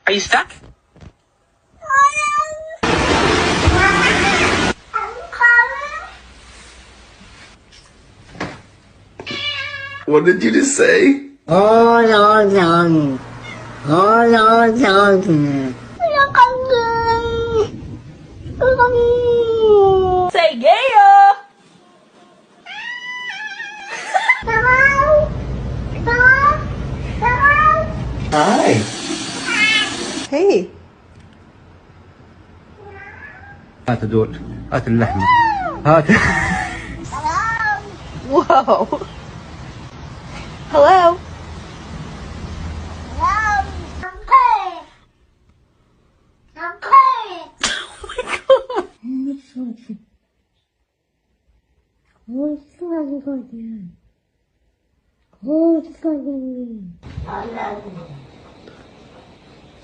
Are you stuck? What did you just say? Hold on. Say yeah. Hi. Hey. هات دول هات اللحمة هات Whoa. Hello. Hold on.